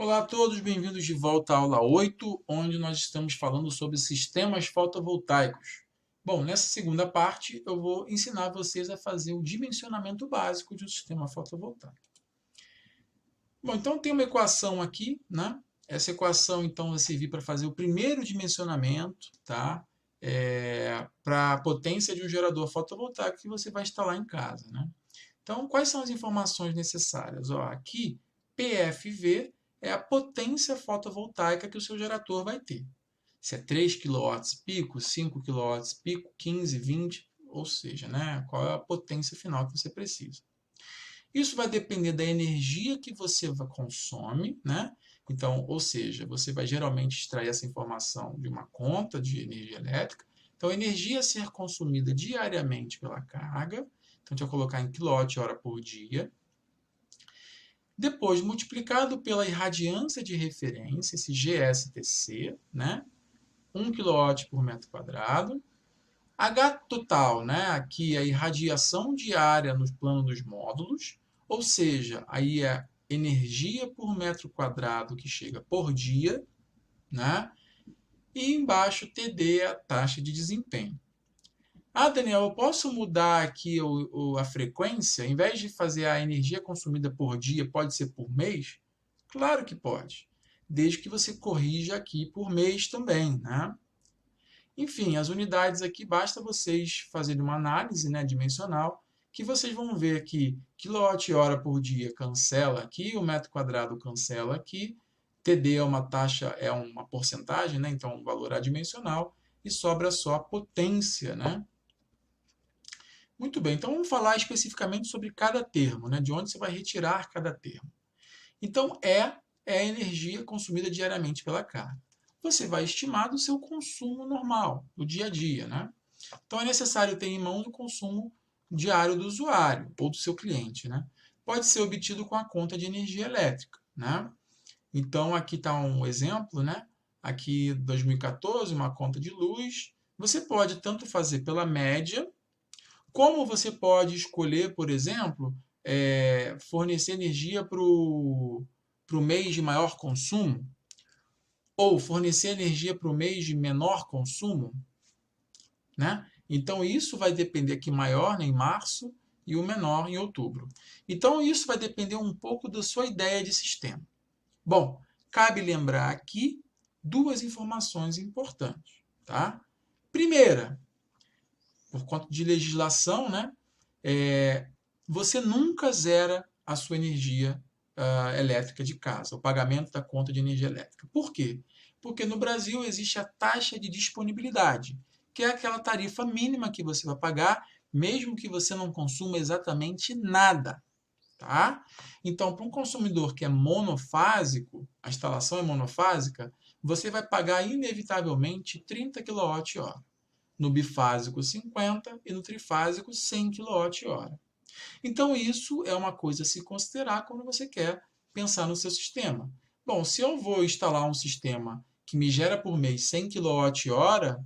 Olá a todos, bem-vindos de volta à aula 8, onde nós estamos falando sobre sistemas fotovoltaicos. Bom, nessa segunda parte eu vou ensinar vocês a fazer o dimensionamento básico de um sistema fotovoltaico. Bom, então tem uma equação aqui, né? Essa equação então vai servir para fazer o primeiro dimensionamento, tá? Para a potência de um gerador fotovoltaico que você vai instalar em casa, né? Então, quais são as informações necessárias? Ó, aqui, PFV é a potência fotovoltaica que o seu gerador vai ter. Se é 3 kW pico, 5 kW pico, 15, 20, ou seja, né, qual é a potência final que você precisa. Isso vai depender da energia que você consome, né? Então, ou seja, você vai geralmente extrair essa informação de uma conta de energia elétrica. Então, a energia a ser consumida diariamente pela carga, então, a gente vai colocar em quilowatt-hora por dia. Depois, multiplicado pela irradiância de referência, esse GSTC, né? 1 kW por metro quadrado. H total, né? Aqui é a irradiação diária no plano dos módulos, ou seja, aí é energia por metro quadrado que chega por dia, né? E embaixo TD é a taxa de desempenho. Ah, Daniel, eu posso mudar aqui a frequência? Em vez de fazer a energia consumida por dia, pode ser por mês? Claro que pode, desde que você corrija aqui por mês também, né? Enfim, as unidades aqui, basta vocês fazerem uma análise, né, dimensional, que vocês vão ver que quilowatt-hora por dia cancela aqui, o metro quadrado cancela aqui, TD é uma taxa, é uma porcentagem, né, então um valor adimensional, e sobra só a potência, né? Muito bem, então vamos falar especificamente sobre cada termo, né, de onde você vai retirar cada termo. Então, é a energia consumida diariamente pela carga. Você vai estimar do seu consumo normal, do dia a dia, né? Então, é necessário ter em mãos o consumo diário do usuário ou do seu cliente, né? Pode ser obtido com a conta de energia elétrica, né? Então, aqui está um exemplo, né? Aqui, 2014, uma conta de luz. Você pode tanto fazer pela média, como você pode escolher, por exemplo, fornecer energia para o mês de maior consumo, ou fornecer energia para o mês de menor consumo, né? Então, isso vai depender aqui maior, né, em março e o menor em outubro. Então, isso vai depender um pouco da sua ideia de sistema. Bom, cabe lembrar aqui duas informações importantes, tá? Primeira, por conta de legislação, né, você nunca zera a sua energia elétrica de casa, o pagamento da conta de energia elétrica. Por quê? Porque no Brasil existe a taxa de disponibilidade, que é aquela tarifa mínima que você vai pagar, mesmo que você não consuma exatamente nada. Tá? Então, para um consumidor que é monofásico, a instalação é monofásica, você vai pagar inevitavelmente 30 kWh. No bifásico 50 e no trifásico 100 kWh. Então, isso é uma coisa a se considerar quando você quer pensar no seu sistema. Bom, se eu vou instalar um sistema que me gera por mês 100 kWh,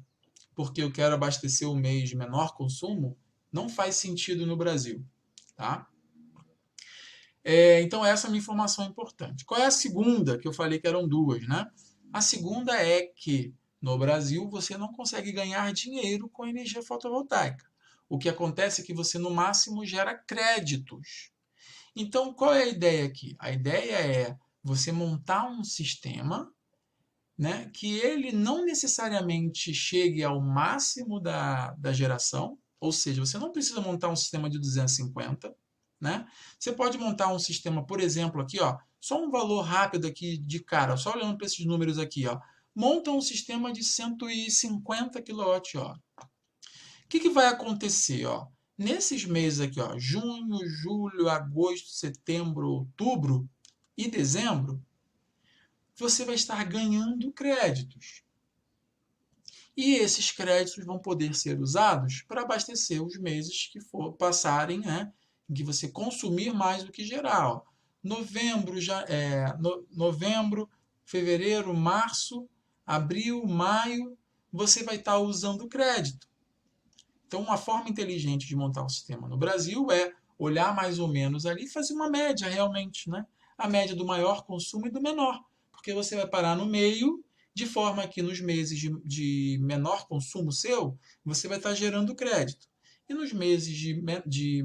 porque eu quero abastecer o mês de menor consumo, não faz sentido no Brasil. Tá? Então, essa é uma informação importante. Qual é a segunda, que eu falei que eram duas, né? A segunda é que no Brasil você não consegue ganhar dinheiro com energia fotovoltaica. O que acontece é que você, no máximo, gera créditos. Então, qual é a ideia aqui? A ideia é você montar um sistema, né, que ele não necessariamente chegue ao máximo da geração, ou seja, você não precisa montar um sistema de 250, né? Você pode montar um sistema, por exemplo, aqui, ó, só um valor rápido aqui de cara, só olhando para esses números aqui, ó, monta um sistema de 150 kWh. O que vai acontecer, ó? Nesses meses aqui, ó, junho, julho, agosto, setembro, outubro e dezembro, você vai estar ganhando créditos. E esses créditos vão poder ser usados para abastecer os meses que for passarem, né, em que você consumir mais do que geral. Novembro, novembro, fevereiro, março, abril, maio, você vai estar usando crédito. Então, uma forma inteligente de montar um sistema no Brasil é olhar mais ou menos ali e fazer uma média realmente, né? a média do maior consumo e do menor, porque você vai parar no meio, de forma que nos meses de menor consumo seu, você vai estar gerando crédito. E nos meses de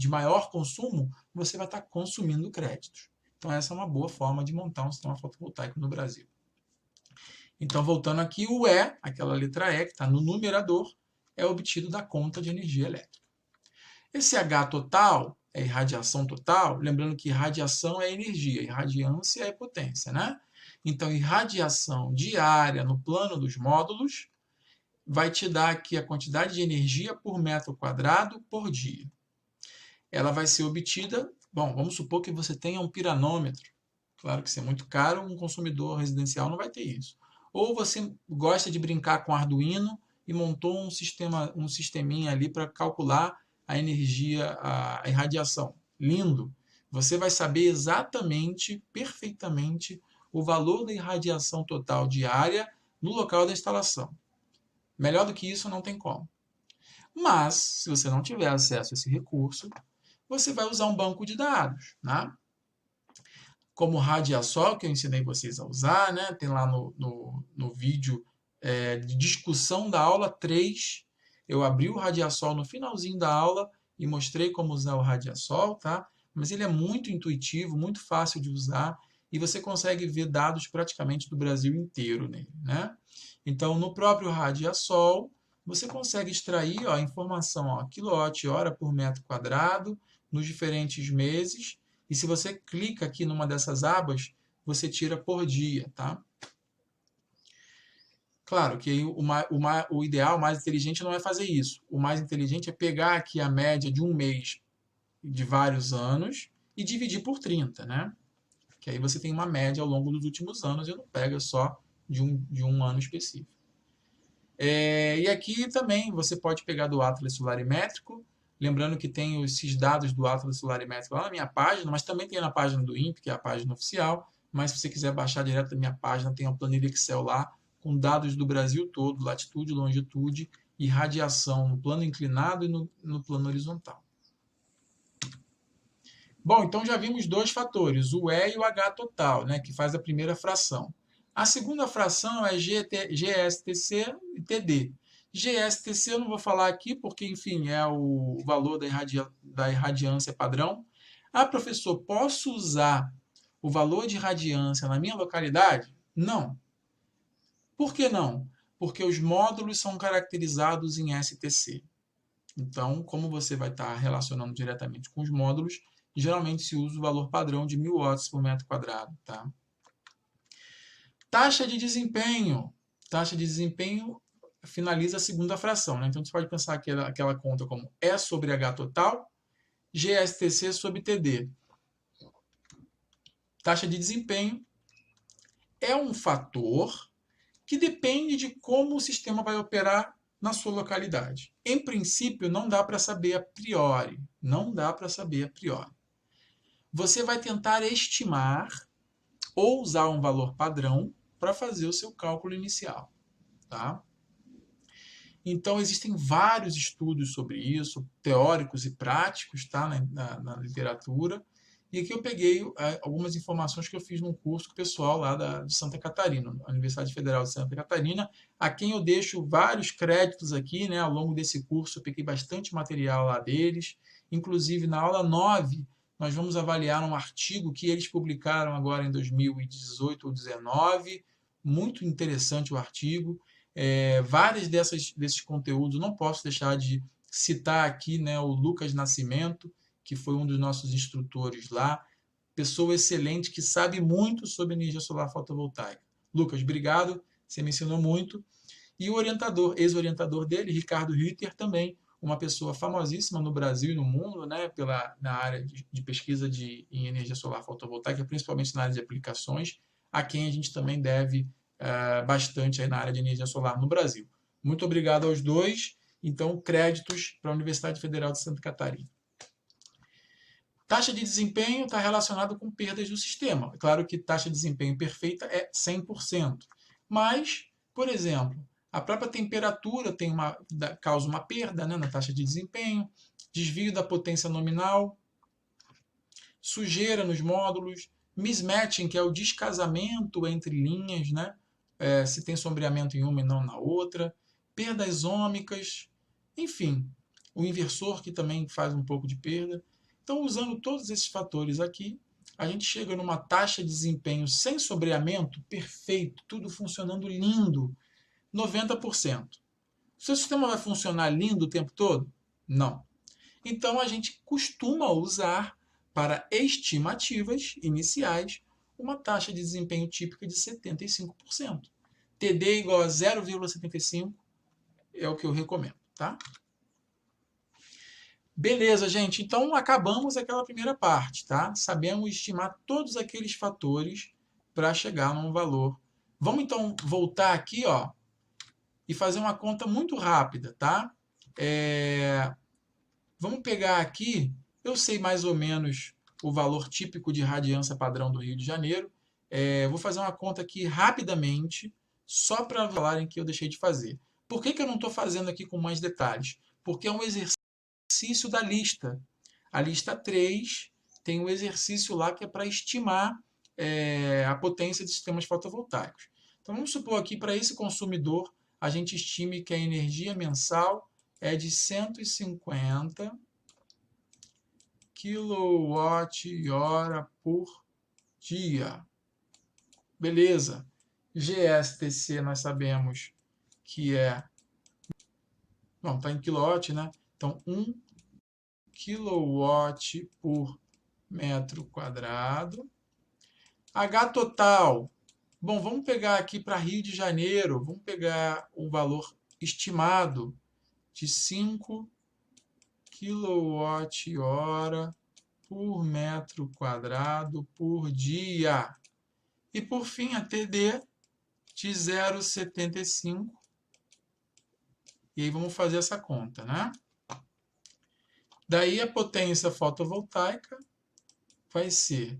maior consumo, você vai estar consumindo créditos. Então, essa é uma boa forma de montar um sistema fotovoltaico no Brasil. Então, voltando aqui, o E, aquela letra E, que está no numerador, é obtido da conta de energia elétrica. Esse H total é irradiação total, lembrando que radiação é energia, irradiância é potência, né? Então, irradiação diária no plano dos módulos vai te dar aqui a quantidade de energia por metro quadrado por dia. Ela vai ser obtida, bom, vamos supor que você tenha um piranômetro. Claro que isso é muito caro, um consumidor residencial não vai ter isso. Ou você gosta de brincar com Arduino e montou um sisteminha ali para calcular a energia, a irradiação. Lindo! Você vai saber exatamente, perfeitamente, o valor da irradiação total diária no local da instalação. Melhor do que isso não tem como. Mas, se você não tiver acesso a esse recurso, você vai usar um banco de dados, né? Como o Radiasol, que eu ensinei vocês a usar, né? Tem lá no vídeo de discussão da aula 3, eu abri o Radiasol no finalzinho da aula e mostrei como usar o Radiasol, tá? Mas ele é muito intuitivo, muito fácil de usar e você consegue ver dados praticamente do Brasil inteiro nele, né? Então, no próprio Radiasol, você consegue extrair ó, a informação, ó, quilowatt-hora por metro quadrado, nos diferentes meses, e se você clica aqui numa dessas abas, você tira por dia, tá? Claro que o ideal, o mais inteligente não é fazer isso. O mais inteligente é pegar aqui a média de um mês de vários anos e dividir por 30, né? Que aí você tem uma média ao longo dos últimos anos e não pega só de um ano específico. E aqui também você pode pegar do Atlas Solarimétrico, lembrando que tem esses dados do Atlas Solarimétrico lá na minha página, mas também tem na página do INPE, que é a página oficial, mas se você quiser baixar direto da minha página, tem a planilha Excel lá, com dados do Brasil todo, latitude, longitude e radiação no plano inclinado e no plano horizontal. Bom, então já vimos dois fatores, o E e o H total, né, que faz a primeira fração. A segunda fração é GSTC e TD. GSTC eu não vou falar aqui, porque, enfim, é o valor da irradiância padrão. Ah, professor, posso usar o valor de irradiância na minha localidade? Não. Por que não? Porque os módulos são caracterizados em STC. Então, como você vai estar relacionando diretamente com os módulos, geralmente se usa o valor padrão de 1000 watts por metro quadrado. Tá? Taxa de desempenho. Taxa de desempenho finaliza a segunda fração. Né? Então, você pode pensar aquela conta como E sobre H total, GSTC sobre TD. Taxa de desempenho é um fator que depende de como o sistema vai operar na sua localidade. Em princípio, não dá para saber a priori. Não dá para saber a priori. Você vai tentar estimar ou usar um valor padrão para fazer o seu cálculo inicial. Tá? Então, existem vários estudos sobre isso, teóricos e práticos, tá? na literatura. E aqui eu peguei algumas informações que eu fiz num curso com o pessoal lá de Santa Catarina, a Universidade Federal de Santa Catarina, a quem eu deixo vários créditos aqui, né? Ao longo desse curso eu peguei bastante material lá deles. Inclusive, na aula 9, nós vamos avaliar um artigo que eles publicaram agora em 2018 ou 2019. Muito interessante o artigo. Vários desses conteúdos, não posso deixar de citar aqui, né, o Lucas Nascimento, que foi um dos nossos instrutores lá, pessoa excelente que sabe muito sobre energia solar fotovoltaica. Lucas, obrigado, você me ensinou muito. E o orientador, ex-orientador dele, Ricardo Ritter, também uma pessoa famosíssima no Brasil e no mundo, né, na área de pesquisa em energia solar fotovoltaica, principalmente na área de aplicações, a quem a gente também deve bastante aí na área de energia solar no Brasil. Muito obrigado aos dois. Então, créditos para a Universidade Federal de Santa Catarina. Taxa de desempenho está relacionado com perdas do sistema. É claro que taxa de desempenho perfeita é 100%. Mas, por exemplo, a própria temperatura causa uma perda, né, na taxa de desempenho, desvio da potência nominal, sujeira nos módulos, mismatching, que é o descasamento entre linhas, né? Se tem sombreamento em uma e não na outra, perdas ômicas, enfim, o inversor que também faz um pouco de perda. Então, usando todos esses fatores aqui, a gente chega numa taxa de desempenho sem sombreamento perfeito, tudo funcionando lindo, 90%. O seu sistema vai funcionar lindo o tempo todo? Não. Então, a gente costuma usar para estimativas iniciais uma taxa de desempenho típica de 75%. TD igual a 0,75 é o que eu recomendo, tá? Beleza, gente. Então, acabamos aquela primeira parte, tá? Sabemos estimar todos aqueles fatores para chegar num valor. Vamos, então, voltar aqui, ó, e fazer uma conta muito rápida, tá? Vamos pegar aqui, eu sei mais ou menos o valor típico de radiância padrão do Rio de Janeiro. Vou fazer uma conta aqui rapidamente, só para falarem que eu deixei de fazer. Por que eu não estou fazendo aqui com mais detalhes? Porque é um exercício da lista. A lista 3 tem um exercício lá que é para estimar a potência de sistemas fotovoltaicos. Então vamos supor aqui, para esse consumidor, a gente estime que a energia mensal é de 150 kWh por dia. Beleza. GSTC nós sabemos que é... Não, está em quilowatt, né? Então, 1 kW por metro quadrado. H total. Bom, vamos pegar aqui para Rio de Janeiro. Vamos pegar um valor estimado de 5 kWh por metro quadrado por dia. E por fim, a TD de 0,75. E aí vamos fazer essa conta, né? Daí a potência fotovoltaica vai ser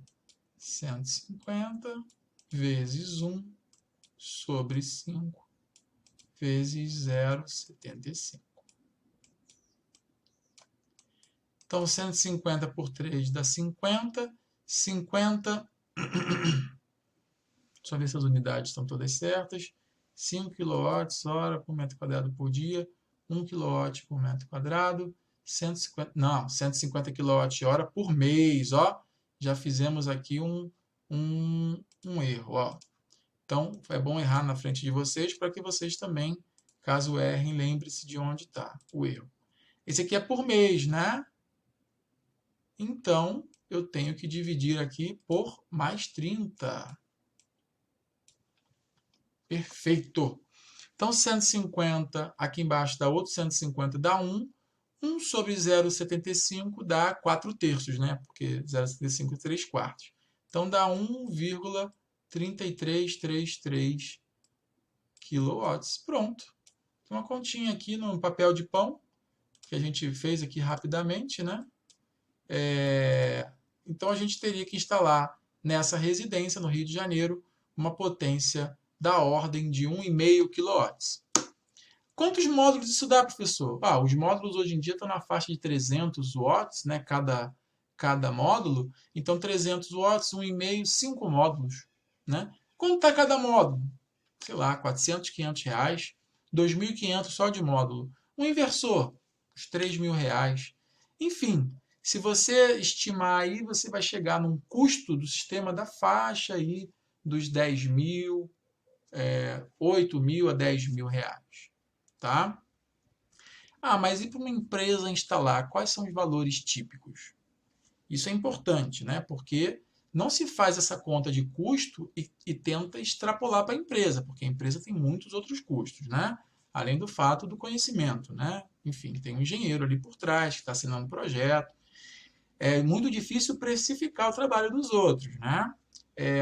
150 vezes 1 sobre 5 vezes 0,75. Então, 150 por 3 dá 50. 50... Deixa eu ver se as unidades estão todas certas. 5 kWh por metro quadrado por dia. 1 kW por metro quadrado. 150 kWh por mês. Ó. Já fizemos aqui um erro. Ó. Então, é bom errar na frente de vocês para que vocês também, caso errem, lembre-se de onde está o erro. Esse aqui é por mês, né? Então, eu tenho que dividir aqui por mais 30. Perfeito. Então, 150, aqui embaixo dá outro 150, dá 1. 1 sobre 0,75 dá 4 terços, né? Porque 0,75 é 3 quartos. Então, dá 1,3333 kW. Pronto. Uma continha aqui no papel de pão, que a gente fez aqui rapidamente, né? Então, a gente teria que instalar nessa residência, no Rio de Janeiro, uma potência da ordem de 1,5 kW. Quantos módulos isso dá, professor? Os módulos hoje em dia estão na faixa de 300 watts, né, cada módulo. Então, 300 watts, 1,5, 5 módulos. Né? Quanto está cada módulo? Sei lá, 400, 500 reais. 2.500 só de módulo. Um inversor, uns 3.000 reais. Enfim, se você estimar aí, você vai chegar num custo do sistema da faixa aí dos 10.000, 8.000 a 10.000 reais. Tá? Mas e para uma empresa instalar? Quais são os valores típicos? Isso é importante, né? Porque não se faz essa conta de custo e tenta extrapolar para a empresa, porque a empresa tem muitos outros custos, né? Além do fato do conhecimento, né? Enfim, tem um engenheiro ali por trás que está assinando o projeto. É muito difícil precificar o trabalho dos outros, né?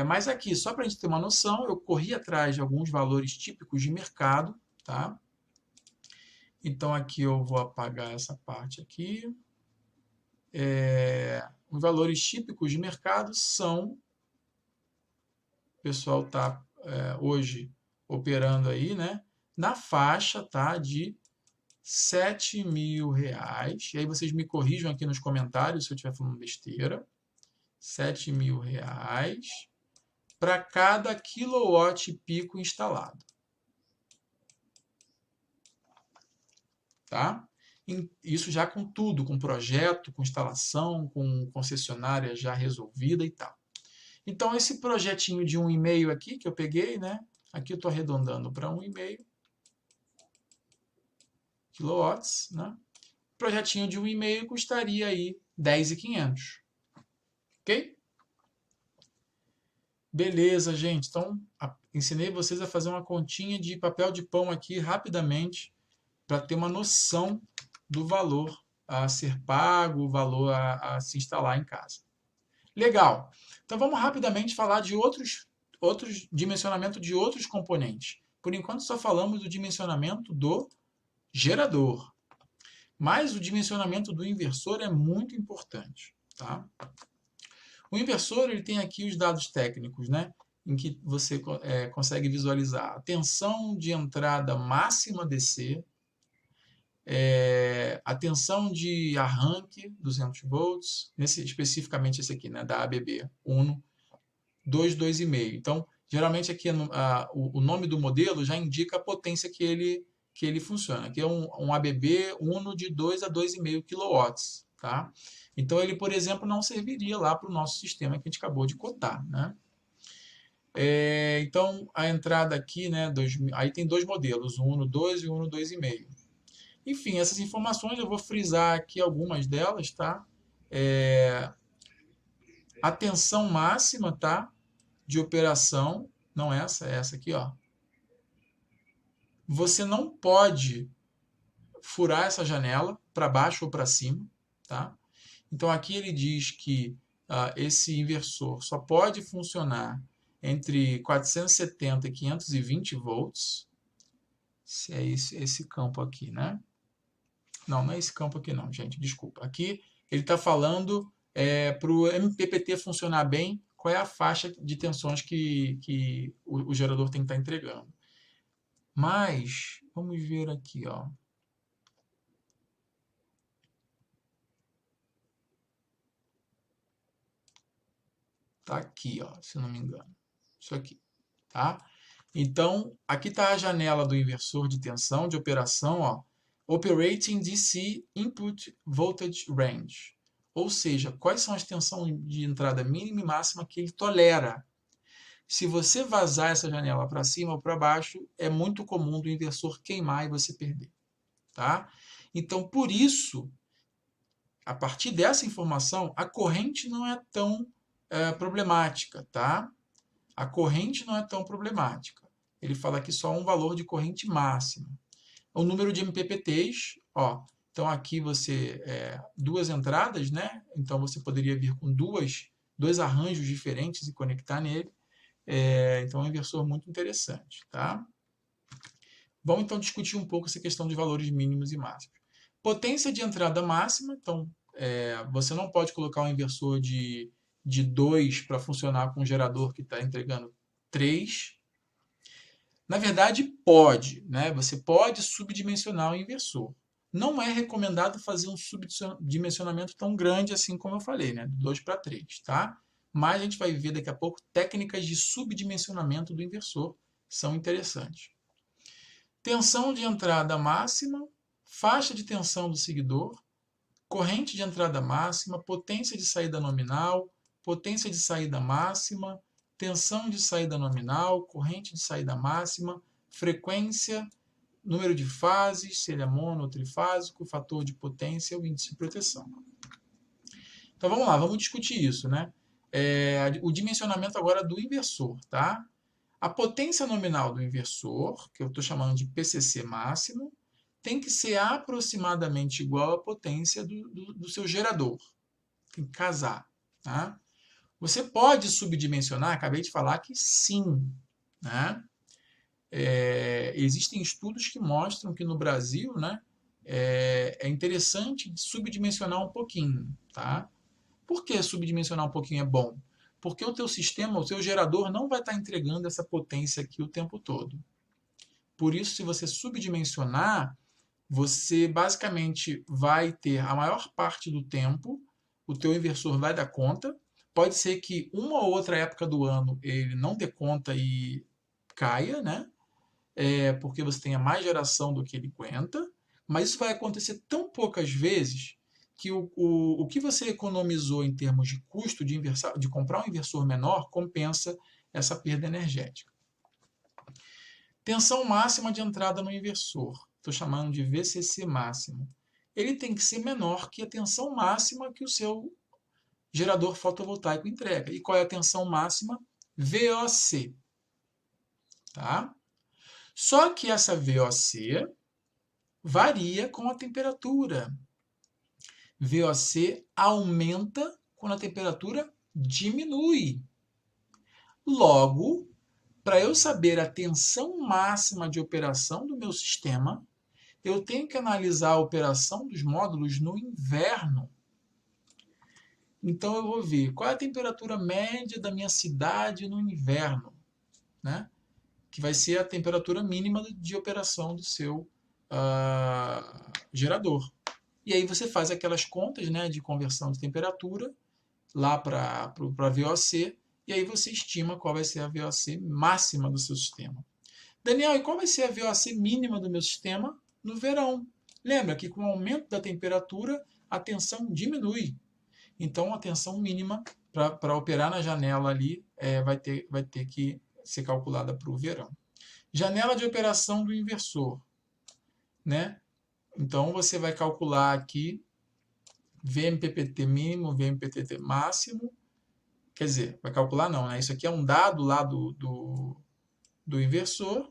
Mas aqui, só para a gente ter uma noção, eu corri atrás de alguns valores típicos de mercado, tá? Então, aqui eu vou apagar essa parte aqui. Os valores típicos de mercado são... O pessoal está hoje operando aí, né? Na faixa, tá? De R$7.000. E aí vocês me corrijam aqui nos comentários se eu estiver falando besteira. R$ 7.000 para cada quilowatt pico instalado. Tá? Isso já com tudo, com projeto, com instalação, com concessionária já resolvida e tal. Então, esse projetinho de 1,5 aqui que eu peguei, né? Aqui eu estou arredondando para 1,5 quilowatts, né? Projetinho de 1,5 custaria aí 10.500. Ok? Beleza, gente. Então, ensinei vocês a fazer uma continha de papel de pão aqui rapidamente para ter uma noção do valor a ser pago, o valor a se instalar em casa. Legal. Então vamos rapidamente falar de outros dimensionamento de outros componentes. Por enquanto só falamos do dimensionamento do gerador. Mas o dimensionamento do inversor é muito importante, tá? O inversor ele tem aqui os dados técnicos, né? Em que você consegue visualizar a tensão de entrada máxima DC, a tensão de arranque 200 volts, especificamente esse aqui, né, da ABB Uno 2,5. Então, geralmente aqui o nome do modelo já indica a potência que ele funciona. Aqui é um ABB Uno de 2 a 2,5 kW. Tá? Então, ele, por exemplo, não serviria lá para o nosso sistema que a gente acabou de cotar. Né? Então, a entrada aqui, né, aí tem dois modelos, o Uno 2 e o Uno 2,5. Enfim, essas informações eu vou frisar aqui algumas delas, tá? A tensão máxima, tá? De operação, não essa, é essa aqui, ó. Você não pode furar essa janela para baixo ou para cima, tá? Então aqui ele diz que esse inversor só pode funcionar entre 470 e 520 volts. Se é esse campo aqui, né? Não é esse campo aqui não, gente, desculpa. Aqui ele está falando para o MPPT funcionar bem, qual é a faixa de tensões que o gerador tem que estar entregando. Mas, vamos ver aqui, ó. Tá aqui, ó, se não me engano. Isso aqui, tá? Então, aqui está a janela do inversor de tensão de operação, ó. Operating DC Input Voltage Range. Ou seja, quais são as tensões de entrada mínima e máxima que ele tolera. Se você vazar essa janela para cima ou para baixo, é muito comum do inversor queimar e você perder. Tá? Então, por isso, a partir dessa informação, a corrente não é tão problemática. Tá? A corrente não é tão problemática. Ele fala aqui só um valor de corrente máxima. O número de MPPTs, ó, então aqui você, duas entradas, né? Então você poderia vir com dois arranjos diferentes e conectar nele. Então é um inversor muito interessante, tá? Vamos então discutir um pouco essa questão de valores mínimos e máximos. Potência de entrada máxima, então você não pode colocar um inversor de 2 para funcionar com um gerador que está entregando 3. Na verdade, pode, né? Você pode subdimensionar o inversor. Não é recomendado fazer um subdimensionamento tão grande assim como eu falei, né? De 2 para 3, tá? Mas a gente vai ver daqui a pouco técnicas de subdimensionamento do inversor são interessantes. Tensão de entrada máxima, faixa de tensão do seguidor, corrente de entrada máxima, potência de saída nominal, potência de saída máxima, tensão de saída nominal, corrente de saída máxima, frequência, número de fases, se ele é mono ou trifásico, fator de potência, o índice de proteção. Então vamos lá, vamos discutir isso, né? O dimensionamento agora do inversor, tá? A potência nominal do inversor, que eu estou chamando de PCC máximo, tem que ser aproximadamente igual à potência do seu gerador. Tem que casar, tá? Você pode subdimensionar? Acabei de falar que sim, né? Existem estudos que mostram que no Brasil, né, é interessante subdimensionar um pouquinho, tá? Por que subdimensionar um pouquinho é bom? Porque o teu sistema, o teu gerador não vai estar entregando essa potência aqui o tempo todo. Por isso, se você subdimensionar, você basicamente vai ter a maior parte do tempo, o teu inversor vai dar conta, Pode ser que uma ou outra época do ano ele não dê conta e caia, né? Porque você tenha mais geração do que ele aguenta, mas isso vai acontecer tão poucas vezes que o que você economizou em termos de custo de comprar um inversor menor compensa essa perda energética. Tensão máxima de entrada no inversor, estou chamando de VCC máximo. Ele tem que ser menor que a tensão máxima que o seu gerador fotovoltaico entrega. E qual é a tensão máxima? VOC. Tá? Só que essa VOC varia com a temperatura. VOC aumenta quando a temperatura diminui. Logo, para eu saber a tensão máxima de operação do meu sistema, eu tenho que analisar a operação dos módulos no inverno. Então eu vou ver qual é a temperatura média da minha cidade no inverno, né? Que vai ser a temperatura mínima de operação do seu gerador. E aí você faz aquelas contas, né, de conversão de temperatura lá para VOC, e aí você estima qual vai ser a VOC máxima do seu sistema. Daniel, e qual vai ser a VOC mínima do meu sistema no verão? Lembra que com o aumento da temperatura, a tensão diminui. Então, a tensão mínima para operar na janela ali vai ter que ser calculada para o verão. Janela de operação do inversor, né? Então, você vai calcular aqui VMPPT mínimo, VMPPT máximo. Quer dizer, vai calcular não, né? Isso aqui é um dado lá do inversor.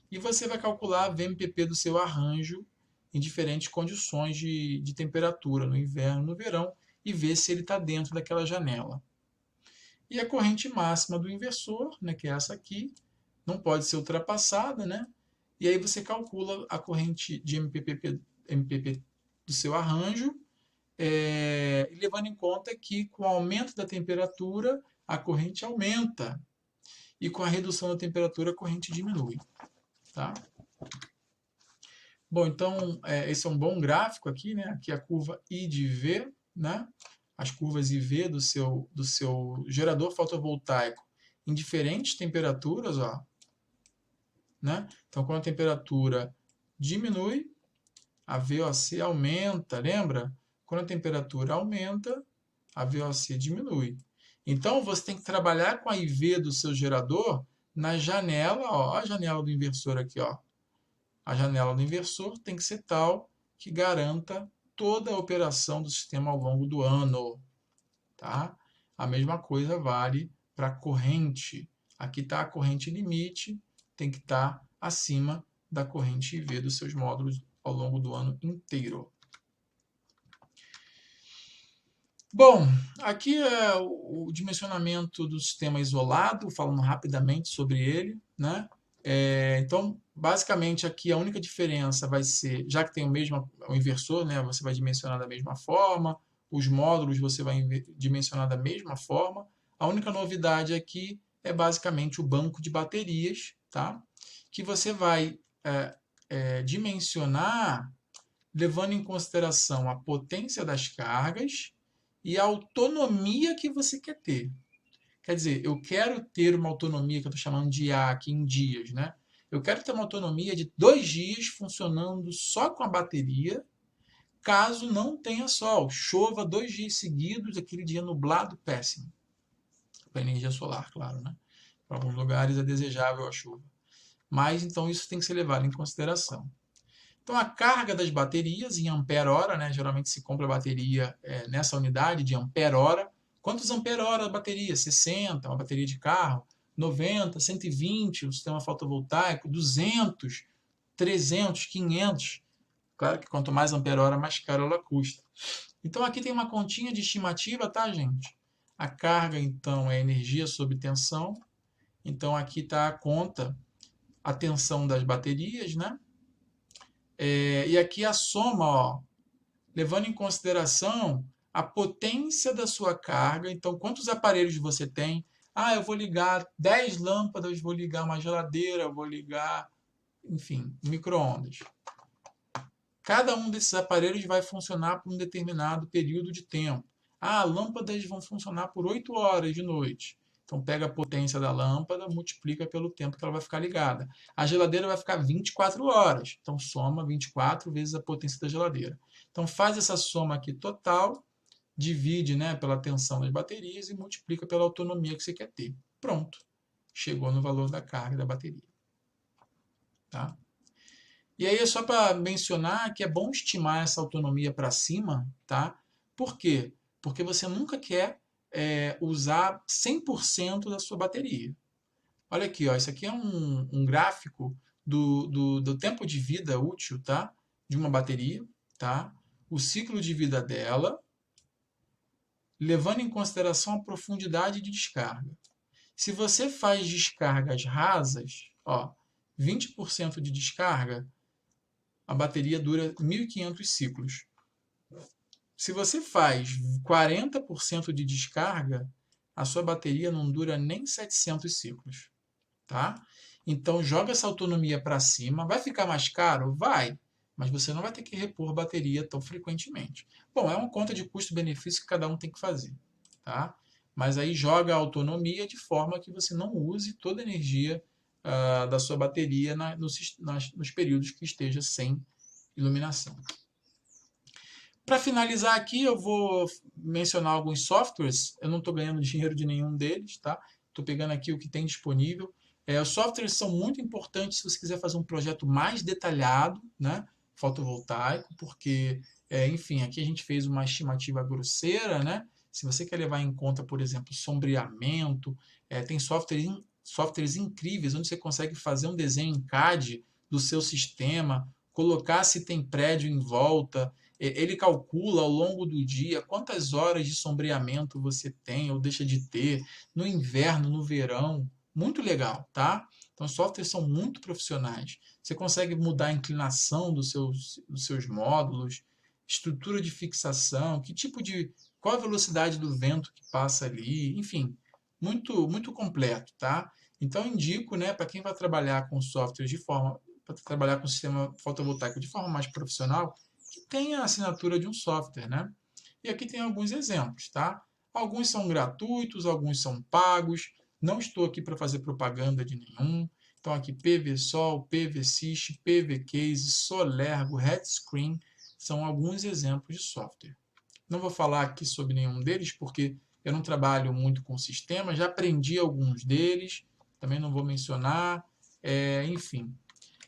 E você vai calcular a VMPP do seu arranjo em diferentes condições de temperatura, no inverno, no verão, e ver se ele está dentro daquela janela. E a corrente máxima do inversor, né, que é essa aqui, não pode ser ultrapassada, né? E aí você calcula a corrente de MPP do seu arranjo, levando em conta que com o aumento da temperatura, a corrente aumenta. E com a redução da temperatura, a corrente diminui. Tá? Bom, então, esse é um bom gráfico aqui, né? Aqui a curva I de V, né? As curvas IV do seu gerador fotovoltaico em diferentes temperaturas, ó. Né? Então, quando a temperatura diminui, a VOC aumenta, lembra? Quando a temperatura aumenta, a VOC diminui. Então, você tem que trabalhar com a IV do seu gerador na janela, ó, a janela do inversor aqui, ó. A janela do inversor tem que ser tal que garanta toda a operação do sistema ao longo do ano. Tá? A mesma coisa vale para a corrente. Aqui está a corrente limite, tem que estar acima da corrente IV dos seus módulos ao longo do ano inteiro. Bom, aqui é o dimensionamento do sistema isolado, falando rapidamente sobre ele, né? Então, basicamente, aqui a única diferença vai ser, já que tem o inversor, né, você vai dimensionar da mesma forma, os módulos você vai dimensionar da mesma forma. A única novidade aqui é basicamente o banco de baterias, tá? Que você vai dimensionar levando em consideração a potência das cargas e a autonomia que você quer ter. Quer dizer, eu quero ter uma autonomia que eu estou chamando de A aqui em dias, né? Eu quero ter uma autonomia de 2 dias funcionando só com a bateria, caso não tenha sol, chova 2 dias seguidos, aquele dia nublado, péssimo. Para energia solar, claro, né? Para alguns lugares é desejável a chuva. Mas, então, isso tem que ser levado em consideração. Então, a carga das baterias em ampere-hora, né? Geralmente se compra a bateria nessa unidade de ampere-hora. Quantos ampere-hora a bateria? 60, uma bateria de carro. 90, 120, o sistema fotovoltaico. 200, 300, 500. Claro que quanto mais ampere-hora, mais caro ela custa. Então, aqui tem uma continha de estimativa, tá, gente? A carga, então, é energia sob tensão. Então, aqui está a conta, a tensão das baterias, né? E aqui a soma, ó, levando em consideração a potência da sua carga. Então, quantos aparelhos você tem? Ah, eu vou ligar 10 lâmpadas, vou ligar uma geladeira, vou ligar, enfim, micro-ondas. Cada um desses aparelhos vai funcionar por um determinado período de tempo. Ah, lâmpadas vão funcionar por 8 horas de noite. Então pega a potência da lâmpada, multiplica pelo tempo que ela vai ficar ligada. A geladeira vai ficar 24 horas. Então soma 24 vezes a potência da geladeira. Então faz essa soma aqui total, divide, né, pela tensão das baterias e multiplica pela autonomia que você quer ter. Pronto. Chegou no valor da carga da bateria. Tá? E aí é só para mencionar que é bom estimar essa autonomia para cima, tá? Por quê? Porque você nunca quer usar 100% da sua bateria. Olha aqui, ó, isso aqui é um gráfico do tempo de vida útil, tá? De uma bateria, tá? O ciclo de vida dela, levando em consideração a profundidade de descarga. Se você faz descargas rasas, ó, 20% de descarga, a bateria dura 1.500 ciclos. Se você faz 40% de descarga, a sua bateria não dura nem 700 ciclos. Tá? Então, joga essa autonomia para cima. Vai ficar mais caro? Vai. Mas você não vai ter que repor bateria tão frequentemente. Bom, é uma conta de custo-benefício que cada um tem que fazer. Tá? Mas aí joga a autonomia de forma que você não use toda a energia da sua bateria nos períodos que esteja sem iluminação. Para finalizar aqui, eu vou mencionar alguns softwares. Eu não estou ganhando dinheiro de nenhum deles, tá? Estou pegando aqui o que tem disponível. Os softwares são muito importantes se você quiser fazer um projeto mais detalhado, né? Fotovoltaico, porque, enfim, aqui a gente fez uma estimativa grosseira, né? Se você quer levar em conta, por exemplo, sombreamento, tem softwares incríveis onde você consegue fazer um desenho em CAD do seu sistema, colocar se tem prédio em volta. Ele calcula ao longo do dia quantas horas de sombreamento você tem ou deixa de ter no inverno, no verão. Muito legal, tá? Então, os softwares são muito profissionais. Você consegue mudar a inclinação dos seus módulos, estrutura de fixação, qual a velocidade do vento que passa ali, enfim, muito muito completo, tá? Então, eu indico, né, para quem vai trabalhar com softwares para trabalhar com sistema fotovoltaico de forma mais profissional, que tem a assinatura de um software, né? E aqui tem alguns exemplos, tá? Alguns são gratuitos, alguns são pagos. Não estou aqui para fazer propaganda de nenhum. Então aqui PVSol, PVSys, PVCase, Solergo, Headscreen são alguns exemplos de software. Não vou falar aqui sobre nenhum deles porque eu não trabalho muito com sistemas, já aprendi alguns deles, também não vou mencionar, enfim.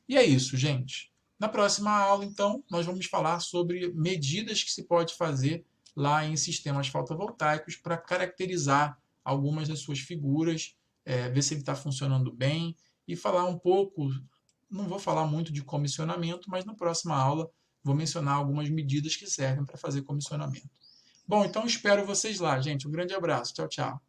E é isso, gente. Na próxima aula, então, nós vamos falar sobre medidas que se pode fazer lá em sistemas fotovoltaicos para caracterizar algumas das suas figuras, ver se ele está funcionando bem e falar um pouco, não vou falar muito de comissionamento, mas na próxima aula vou mencionar algumas medidas que servem para fazer comissionamento. Bom, então espero vocês lá, gente. Um grande abraço. Tchau, tchau.